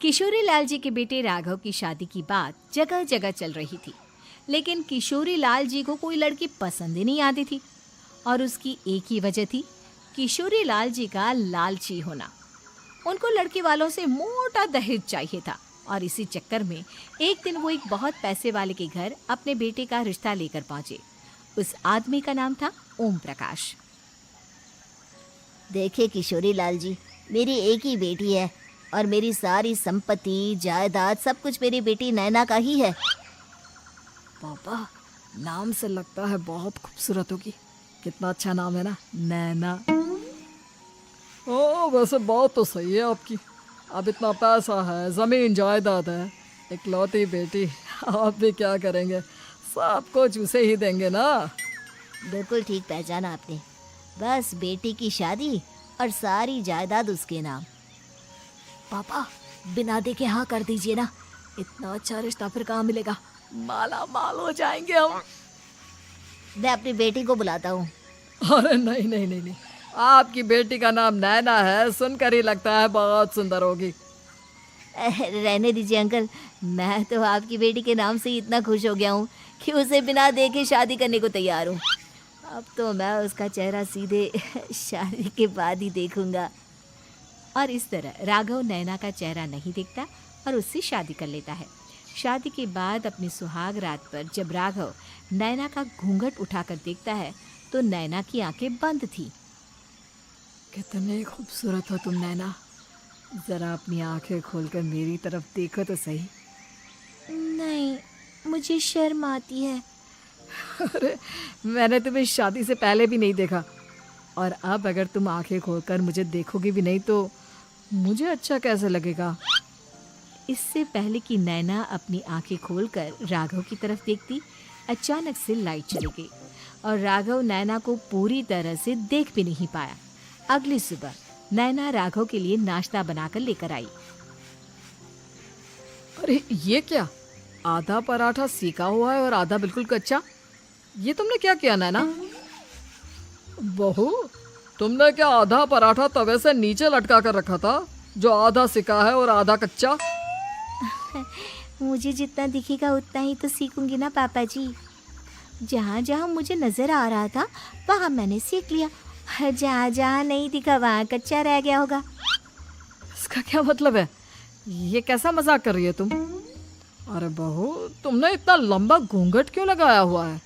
किशोरी लाल जी के बेटे राघव की शादी की बात जगह जगह चल रही थी, लेकिन किशोरी लाल जी को कोई लड़की पसंद ही नहीं आती थी। और उसकी एक ही वजह थी, किशोरी लाल जी का लालची होना। उनको लड़की वालों से मोटा दहेज चाहिए था और इसी चक्कर में एक दिन वो एक बहुत पैसे वाले के घर अपने बेटे का रिश्ता लेकर पहुंचे। उस आदमी का नाम था ओम प्रकाश। देखिए किशोरी लाल जी, मेरी एक ही बेटी है और मेरी सारी संपत्ति जायदाद सब कुछ मेरी बेटी नैना का ही है। पापा, नाम से लगता है बहुत खूबसूरत होगी। कितना अच्छा नाम है ना, नैना। ओ वैसे बात तो सही है आपकी। अब इतना पैसा है, जमीन जायदाद है, इकलौती बेटी, आप भी क्या करेंगे? सब कुछ उसे ही देंगे ना। बिल्कुल ठीक पहचाना आपने। बस बेटी की शादी और सारी जायदाद उसके नाम। पापा, बिना देखे हाँ कर दीजिए ना। इतना अच्छा रिश्ता फिर कहाँ मिलेगा? माला माल हो जाएंगे हम। मैं अपनी बेटी को बुलाता हूँ। अरे नहीं नहीं नहीं नहीं, आपकी बेटी का नाम नैना है, सुनकर ही लगता है बहुत सुंदर होगी। रहने दीजिए अंकल, मैं तो आपकी बेटी के नाम से ही इतना खुश हो गया हूँ कि उसे बिना देखे शादी करने को तैयार हूँ। अब तो मैं उसका चेहरा सीधे शादी के बाद ही देखूंगा। और इस तरह राघव नैना का चेहरा नहीं देखता और उससे शादी कर लेता है। शादी के बाद अपनी सुहाग रात पर जब राघव नैना का घूंघट उठाकर देखता है तो नैना की आंखें बंद थी। कितनी खूबसूरत हो तुम नैना, जरा अपनी आंखें खोलकर मेरी तरफ देखो तो सही। नहीं, मुझे शर्म आती है। अरे मैंने तुम्हें शादी से पहले भी नहीं देखा, और अब अगर तुम आंखें खोलकर मुझे देखोगी भी नहीं तो मुझे अच्छा कैसे लगेगा? इससे पहले कि नैना अपनी आंखें खोलकर राघव की तरफ देखती, अचानक से लाइट चली गई और राघव नैना को पूरी तरह से देख भी नहीं पाया। अगली सुबह नैना राघव के लिए नाश्ता बनाकर लेकर आई। अरे ये क्या, आधा पराठा सेका हुआ है और आधा बिल्कुल कच्चा। ये तुमने क्या किया नैना? बहू, तुमने क्या आधा पराठा तवे से नीचे लटका कर रखा था, जो आधा सेका है और आधा कच्चा? मुझे जितना दिखेगा उतना ही तो सीखूंगी ना पापा जी। जहाँ जहाँ मुझे नजर आ रहा था वहाँ मैंने सीख लिया, जहाँ जहाँ नहीं दिखा वहाँ कच्चा रह गया होगा। इसका क्या मतलब है? ये कैसा मजाक कर रही है तुम? अरे बहू, तुमने इतना लंबा घूंघट क्यों लगाया हुआ है?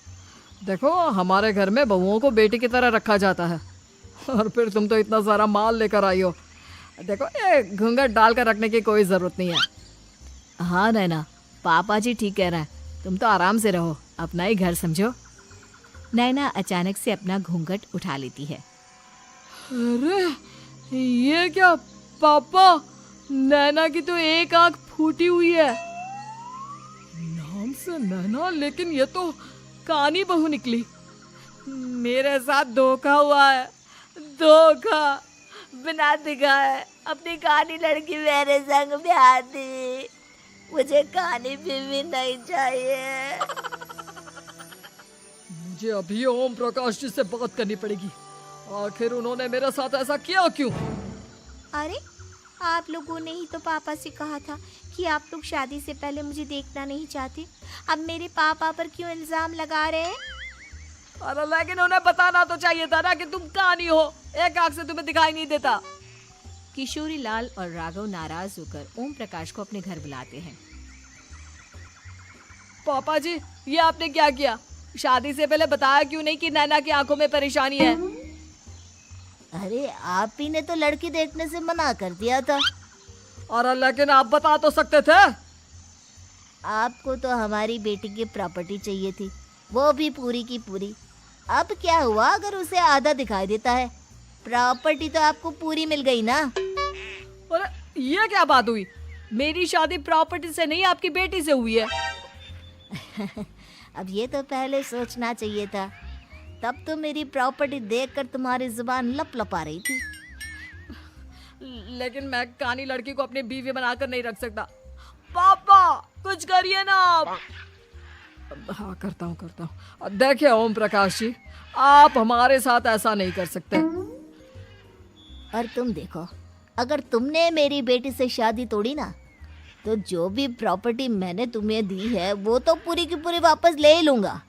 देखो, हमारे घर में बहुओं को बेटी की तरह रखा जाता है, और फिर तुम तो इतना सारा माल लेकर आई हो। देखो, ये घूंघट डाल कर रखने की कोई ज़रूरत नहीं है। हाँ नैना, पापा जी ठीक कह रहे हैं, तुम तो आराम से रहो, अपना ही घर समझो। नैना अचानक से अपना घूंघट उठा लेती है। अरे ये क्या पापा, नैना की तो एक आंख फूटी हुई है। नाम से नैना, लेकिन ये तो कानी बहू निकली। मेरे साथ धोखा हुआ है, धोखा। बिना दिखाए अपनी कानी लड़की मेरे संग ब्याह दी। मुझे कानी बीवी नहीं चाहिए। मुझे अभी ओम प्रकाश जी से बात करनी पड़ेगी। आखिर उन्होंने मेरे साथ ऐसा किया क्यों? अरे, आप लोगों ने ही तो पापा से कहा था कि आप लोग शादी से पहले मुझे देखना नहीं चाहते। अब मेरे पापा पर क्यों इल्जाम लगा रहे हैं? अरे लेकिन उन्हें बताना तो चाहिए था ना कि तुम कानी हो, एक आंख से तुम्हें दिखाई नहीं देता। किशोरी लाल और राघव नाराज होकर ओम प्रकाश को अपने घर बुलाते हैं। पापा जी, ये आपने क्या किया? शादी से पहले बताया क्यों नहीं कि नैना की आंखों में परेशानी है? अरे आप ही ने तो लड़की देखने से मना कर दिया था। और लेकिन आप बता तो सकते थे। आपको तो हमारी बेटी की प्रॉपर्टी चाहिए थी, वो भी पूरी की पूरी। अब क्या हुआ अगर उसे आधा दिखाई देता है? प्रॉपर्टी तो आपको पूरी मिल गई ना। अरे ये क्या बात हुई? मेरी शादी प्रॉपर्टी से नहीं, आपकी बेटी से हुई है। अब ये तो पहले सोचना चाहिए था, तब तो मेरी प्रॉपर्टी देखकर तुम्हारी जुबान लप लप आ रही थी। लेकिन मैं कानी लड़की को अपनी बीवी बनाकर नहीं रख सकता। पापा कुछ करिए ना आप। हाँ करता हूँ। देखिए ओम प्रकाश जी, आप हमारे साथ ऐसा नहीं कर सकते। और तुम देखो, अगर तुमने मेरी बेटी से शादी तोड़ी ना तो जो भी प्रॉपर्टी मैंने तुम्हें दी है वो तो पूरी की पूरी वापस ले ही लूँगा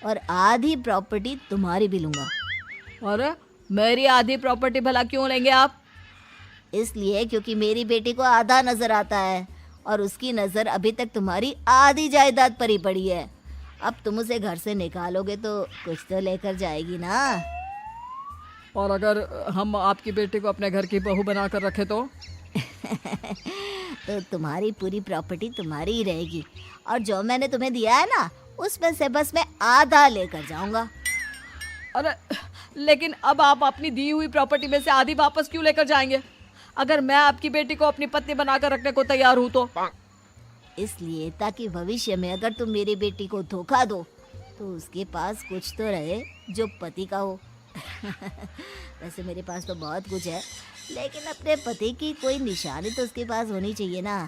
और आधी प्रॉपर्टी तुम्हारी भी लूँगा। अरे मेरी आधी प्रॉपर्टी भला क्यों लेंगे आप? इसलिए क्योंकि मेरी बेटी को आधा नजर आता है और उसकी नज़र अभी तक तुम्हारी आधी जायदाद पर ही पड़ी है। अब तुम उसे घर से निकालोगे तो कुछ तो लेकर जाएगी ना। और अगर हम आपकी बेटी को अपने घर की बहू बना कर रखे तो? तो तुम्हारी पूरी प्रॉपर्टी तुम्हारी ही रहेगी और जो मैंने तुम्हें दिया है ना उसमें से बस मैं आधा लेकर जाऊंगा। अरे लेकिन अब आप अपनी दी हुई प्रॉपर्टी में से आधी वापस क्यों लेकर जाएंगे? अगर मैं आपकी बेटी को अपनी पत्नी बनाकर रखने को तैयार हूँ तो? इसलिए ताकि भविष्य में अगर तुम मेरी बेटी को धोखा दो तो उसके पास कुछ तो रहे जो पति का हो। वैसे मेरे पास तो बहुत कुछ है लेकिन अपने पति की कोई निशानी तो उसके पास होनी चाहिए ना।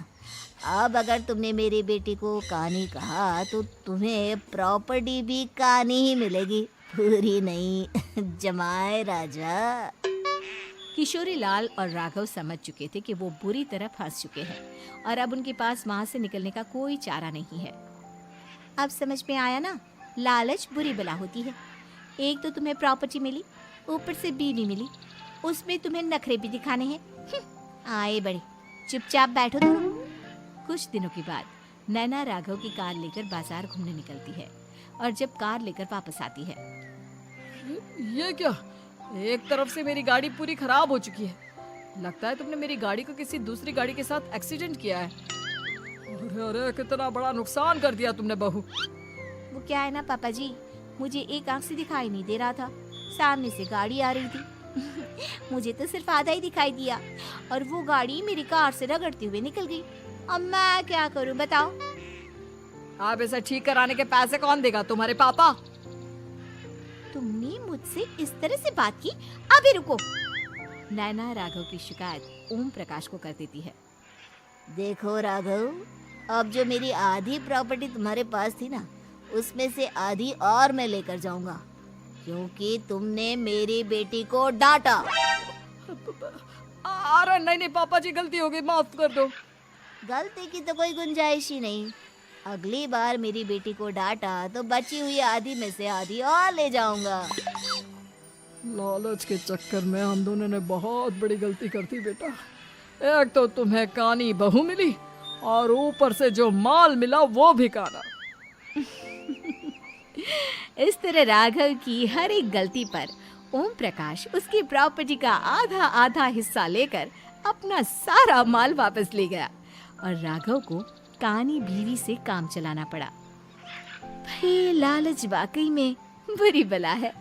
अब अगर तुमने मेरी बेटी को कहानी कहा तो तुम्हें प्रॉपर्टी भी कहानी ही मिलेगी, पूरी नहीं। जमाए राजा। किशोरी लाल और राघव समझ चुके थे कि वो बुरी तरह फंस चुके हैं और अब उनके पास वहां से निकलने का कोई चारा नहीं है। अब समझ में आया ना, लालच बुरी बला होती है। एक तो तुम्हें प्रॉपर्टी मिली, ऊपर से बीवी मिली, उसमें तुम्हें नखरे भी दिखाने हैं। आए बड़े, चुपचाप बैठो तुम। कुछ दिनों के बाद नैना राघव की कार लेकर बाजार घूमने निकलती है और जब कार लेकर वापस आती है, ये क्या? एक तरफ से मेरी गाड़ी पूरी खराब हो चुकी है। लगता है तुमने मेरी गाड़ी को किसी दूसरी गाड़ी के साथ एक्सीडेंट किया है। अरे अरे कितना बड़ा नुकसान कर दिया तुमने बहू। वो क्या है ना पापा जी, मुझे एक आंख से दिखाई नहीं दे रहा था, सामने से गाड़ी आ रही थी। मुझे तो सिर्फ आधा ही दिखाई दिया और वो गाड़ी मेरी कार से रगड़ते हुए निकल गई। अब मैं क्या करूं बताओ? आप इसे ठीक कराने के पैसे कौन देगा? तुम्हारे पापा? तुमने मुझसे इस तरह से बात की? अभी रुको। नैना राघव की शिकायत ओम प्रकाश को कर देती है। देखो राघव, अब जो मेरी आधी प्रॉपर्टी तुम्हारे पास थी ना उसमें से आधी और मैं लेकर जाऊंगा क्योंकि तुमने मेरी बेटी को डांटा। अरे नहीं नहीं पापा जी, गलती हो गई, माफ कर दो। गलती की तो कोई गुंजाइश ही नहीं। अगली बार मेरी बेटी को डांटा तो बची हुई आधी में से आधी और ले जाऊंगा। लालच के चक्कर में हम दोनों ने बहुत बड़ी गलती कर दी बेटा। एक तो तुम्हें कानी बहू मिली और ऊपर से जो माल मिला वो भी काना। इस तरह राघव की हर एक गलती पर ओम प्रकाश उसकी प्रॉपर्टी का आधा आधा हिस्सा लेकर अपना सारा माल वापस ले गया और राघव को कानी बीवी से काम चलाना पड़ा। भाई लालच वाकई में बुरी बला है।